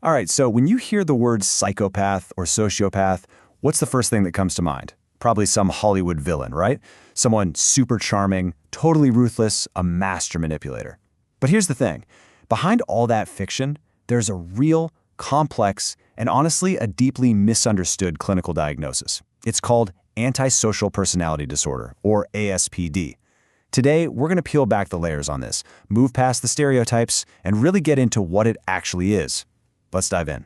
All right, so when you hear the words psychopath or sociopath, what's the first thing that comes to mind? Probably some Hollywood villain, right? Someone super charming, totally ruthless, a master manipulator. But here's the thing. Behind all that fiction, there's a real, complex, and honestly a deeply misunderstood clinical diagnosis. It's called Antisocial Personality Disorder, or ASPD. Today, we're going to peel back the layers on this, move past the stereotypes, and really get into what it actually is. Let's dive in.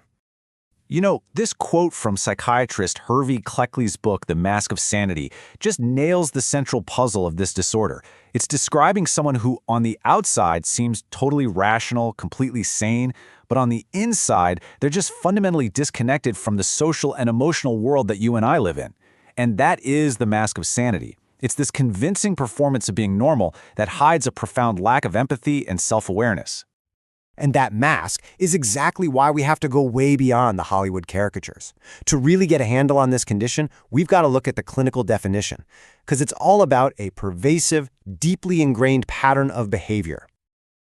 You know, this quote from psychiatrist Hervey Cleckley's book, The Mask of Sanity, just nails the central puzzle of this disorder. It's describing someone who, on the outside, seems totally rational, completely sane, but on the inside, they're just fundamentally disconnected from the social and emotional world that you and I live in. And that is the mask of sanity. It's this convincing performance of being normal that hides a profound lack of empathy and self-awareness. And that mask is exactly why we have to go way beyond the Hollywood caricatures. To really get a handle on this condition, we've got to look at the clinical definition, because it's all about a pervasive, deeply ingrained pattern of behavior.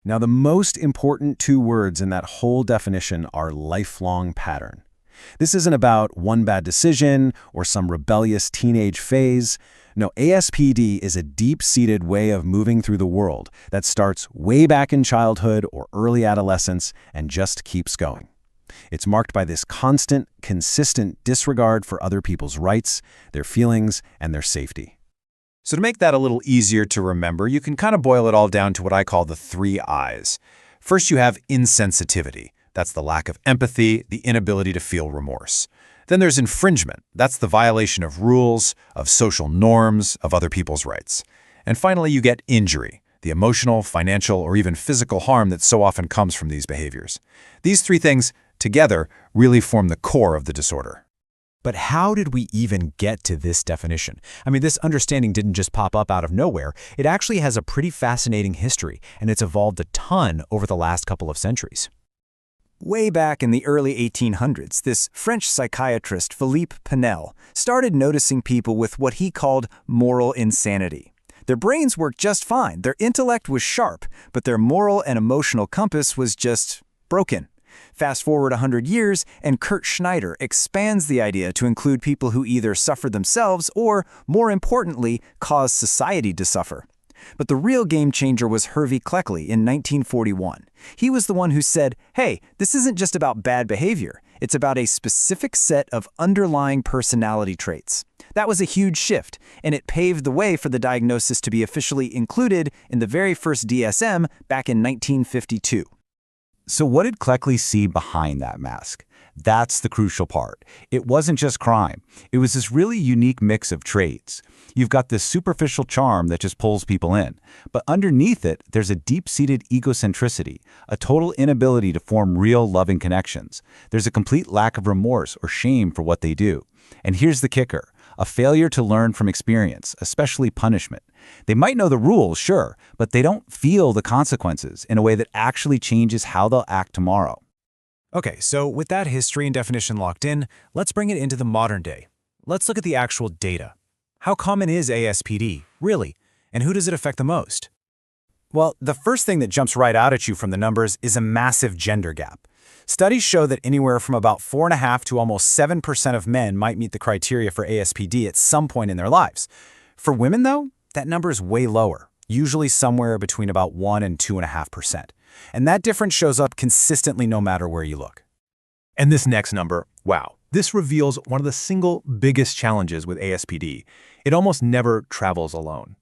Now, the most important two words in that whole definition are lifelong pattern. This isn't about one bad decision or some rebellious teenage phase. No, ASPD is a deep-seated way of moving through the world that starts way back in childhood or early adolescence and just keeps going. It's marked by this constant, consistent disregard for other people's rights, their feelings, and their safety. So to make that a little easier to remember, you can kind of boil it all down to what I call the 3 I's. First, you have insensitivity. That's the lack of empathy, the inability to feel remorse. Then there's infringement. That's the violation of rules, of social norms, of other people's rights. And finally, you get injury, the emotional, financial, or even physical harm that so often comes from these behaviors. These 3 things, together, really form the core of the disorder. But how did we even get to this definition? I mean, this understanding didn't just pop up out of nowhere. It actually has a pretty fascinating history, and it's evolved a ton over the last couple of centuries. Way back in the early 1800s, this French psychiatrist Philippe Pinel started noticing people with what he called moral insanity. Their brains worked just fine, their intellect was sharp, but their moral and emotional compass was just broken. Fast forward 100 years, and Kurt Schneider expands the idea to include people who either suffer themselves or, more importantly, cause society to suffer. But the real game changer was Hervey Cleckley in 1941. He was the one who said, hey, this isn't just about bad behavior. It's about a specific set of underlying personality traits. That was a huge shift, and it paved the way for the diagnosis to be officially included in the very first DSM back in 1952. So what did Cleckley see behind that mask? That's the crucial part. It wasn't just crime. It was this really unique mix of traits. You've got this superficial charm that just pulls people in. But underneath it, there's a deep-seated egocentricity, a total inability to form real loving connections. There's a complete lack of remorse or shame for what they do. And here's the kicker, a failure to learn from experience, especially punishment. They might know the rules, sure, but they don't feel the consequences in a way that actually changes how they'll act tomorrow. Okay, so with that history and definition locked in, let's bring it into the modern day. Let's look at the actual data. How common is ASPD, really? And who does it affect the most? Well, the first thing that jumps right out at you from the numbers is a massive gender gap. Studies show that anywhere from about 4.5% to almost 7% of men might meet the criteria for ASPD at some point in their lives. For women, though, that number is way lower, usually somewhere between about 1% and 2.5%. And that difference shows up consistently no matter where you look. And this next number, wow, this reveals one of the single biggest challenges with ASPD. It almost never travels alone.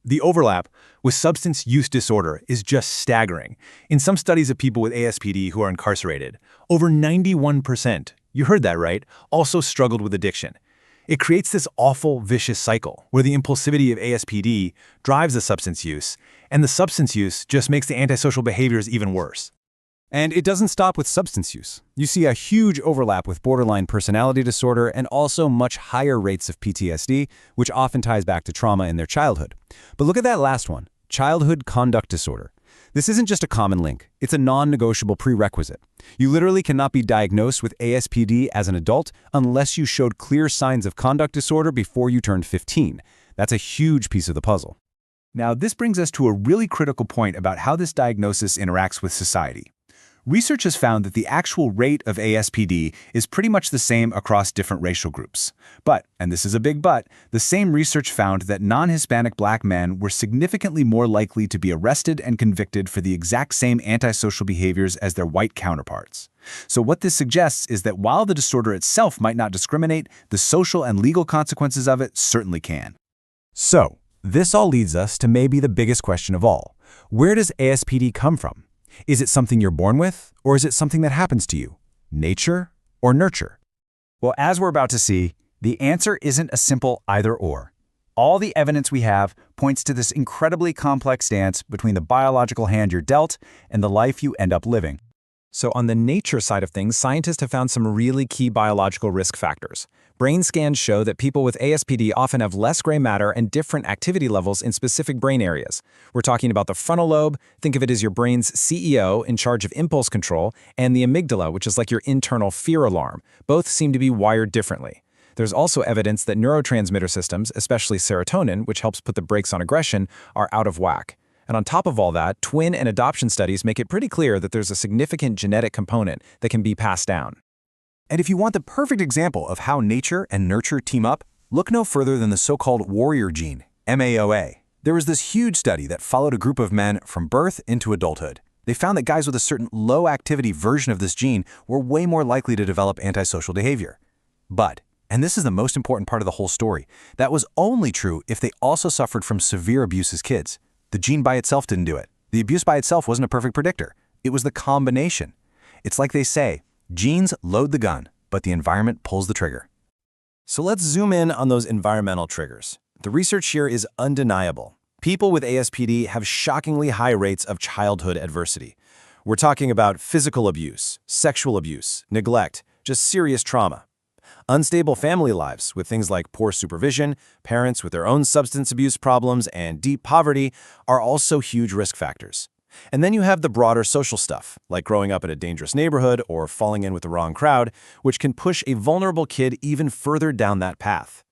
The overlap with substance use disorder is just staggering. In some studies of people with ASPD who are incarcerated, over 91%, you heard that right, also struggled with addiction. It creates this awful, vicious cycle where the impulsivity of ASPD drives the substance use, and the substance use just makes the antisocial behaviors even worse. And it doesn't stop with substance use. You see a huge overlap with borderline personality disorder and also much higher rates of PTSD, which often ties back to trauma in their childhood. But look at that last one, childhood conduct disorder. This isn't just a common link, it's a non-negotiable prerequisite. You literally cannot be diagnosed with ASPD as an adult unless you showed clear signs of conduct disorder before you turned 15. That's a huge piece of the puzzle. Now, this brings us to a really critical point about how this diagnosis interacts with society. Research has found that the actual rate of ASPD is pretty much the same across different racial groups. But, and this is a big but, the same research found that non-Hispanic black men were significantly more likely to be arrested and convicted for the exact same antisocial behaviors as their white counterparts. So what this suggests is that while the disorder itself might not discriminate, the social and legal consequences of it certainly can. So, this all leads us to maybe the biggest question of all. Where does ASPD come from? Is it something you're born with, or is it something that happens to you? Nature or nurture? Well, as we're about to see, the answer isn't a simple either-or. All the evidence we have points to this incredibly complex dance between the biological hand you're dealt and the life you end up living. So on the nature side of things, scientists have found some really key biological risk factors. Brain scans show that people with ASPD often have less gray matter and different activity levels in specific brain areas. We're talking about the frontal lobe, think of it as your brain's CEO in charge of impulse control, and the amygdala, which is like your internal fear alarm. Both seem to be wired differently. There's also evidence that neurotransmitter systems, especially serotonin, which helps put the brakes on aggression, are out of whack. And on top of all that, twin and adoption studies make it pretty clear that there's a significant genetic component that can be passed down. And if you want the perfect example of how nature and nurture team up, look no further than the so-called warrior gene, MAOA. There was this huge study that followed a group of men from birth into adulthood. They found that guys with a certain low-activity version of this gene were way more likely to develop antisocial behavior. But, and this is the most important part of the whole story, that was only true if they also suffered from severe abuse as kids. The gene by itself didn't do it. The abuse by itself wasn't a perfect predictor. It was the combination. It's like they say, genes load the gun, but the environment pulls the trigger. So let's zoom in on those environmental triggers. The research here is undeniable. People with ASPD have shockingly high rates of childhood adversity. We're talking about physical abuse, sexual abuse, neglect, just serious trauma. Unstable family lives with things like poor supervision, parents with their own substance abuse problems, and deep poverty are also huge risk factors. And then you have the broader social stuff, like growing up in a dangerous neighborhood or falling in with the wrong crowd, which can push a vulnerable kid even further down that path.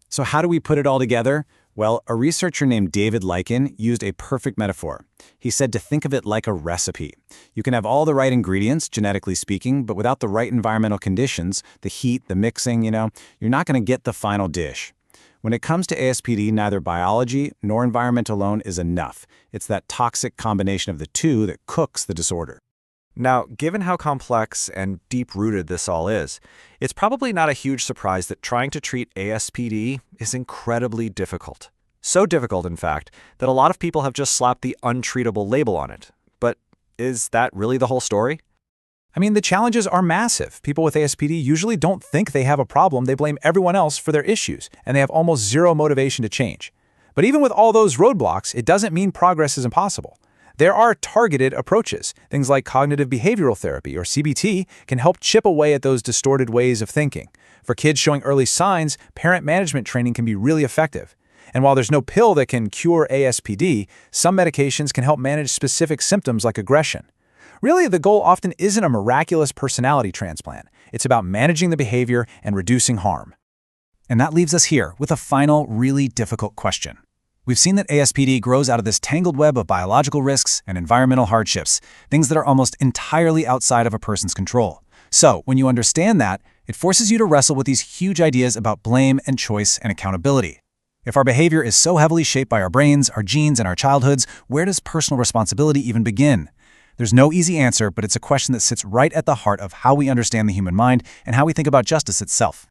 So how do we put it all together? Well, a researcher named David Lycan used a perfect metaphor. He said to think of it like a recipe. You can have all the right ingredients, genetically speaking, but without the right environmental conditions, the heat, the mixing, you're not going to get the final dish. When it comes to ASPD, neither biology nor environment alone is enough. It's that toxic combination of the two that cooks the disorder. Now, given how complex and deep-rooted this all is, it's probably not a huge surprise that trying to treat ASPD is incredibly difficult. So difficult, in fact, that a lot of people have just slapped the untreatable label on it. But is that really the whole story? I mean, the challenges are massive. People with ASPD usually don't think they have a problem. They blame everyone else for their issues, and they have almost zero motivation to change. But even with all those roadblocks, it doesn't mean progress is impossible. There are targeted approaches. Things like cognitive behavioral therapy, or CBT, can help chip away at those distorted ways of thinking. For kids showing early signs, parent management training can be really effective. And while there's no pill that can cure ASPD, some medications can help manage specific symptoms like aggression. Really, the goal often isn't a miraculous personality transplant. It's about managing the behavior and reducing harm. And that leaves us here with a final, really difficult question. We've seen that ASPD grows out of this tangled web of biological risks and environmental hardships, things that are almost entirely outside of a person's control. So, when you understand that, it forces you to wrestle with these huge ideas about blame and choice and accountability. If our behavior is so heavily shaped by our brains, our genes, and our childhoods, where does personal responsibility even begin? There's no easy answer, but it's a question that sits right at the heart of how we understand the human mind and how we think about justice itself.